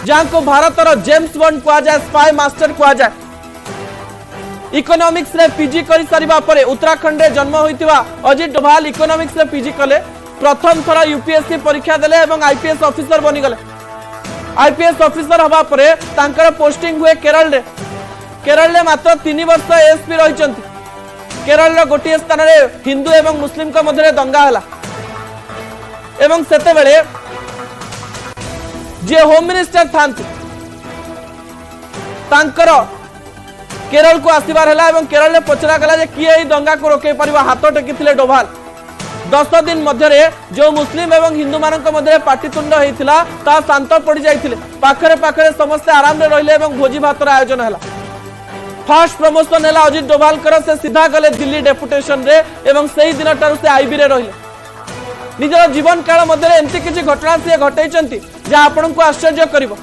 जहाँ भारतर James bond कह जाए स्पाई मास्टर कह जाए इकोनॉमिक्स रे पीजी कर सारिबा परे उत्तराखंड रे जन्म होइतिबा अजित डोभाल इकोनॉमिक्स रे पीजी कले प्रथम थर यूपीएससी परीक्षा देले एवं आईपीएस ऑफिसर बनी गले आईपीएस ऑफिसर हवा परे तांकर पोस्टिंग हुए केरल रे मात्र 3 वर्ष एसपी रहिचंती केरल रो गोटे स्थान रे हिंदू एवं मुस्लिम का मध्य दंगा हला एवं सेते बेले जे होम मिनिस्टर थांती तांकर केरल को आसबार है और केरल में पचरा गला जे किए ही दंगा को रोके परिबा हाथ टेकी डोभाल 10 दिन मध्य जो मुस्लिम एवं हिंदू मान मध्य पाटितुंड होता ता शांत पड़ जाते पाखरे पाखरे समस्ते आराम रहिले और भोजी भातर आयोजन है फर्स्ट प्रमोशन है अजित डोभाल से सीधा गले दिल्ली डेपुटेशन रे एवं से दिन से आईबी रे रहिले निजर जीवन काल मध्य एमती किसी घटना सी घटई जहाँ आपन को आश्चर्य करिवो।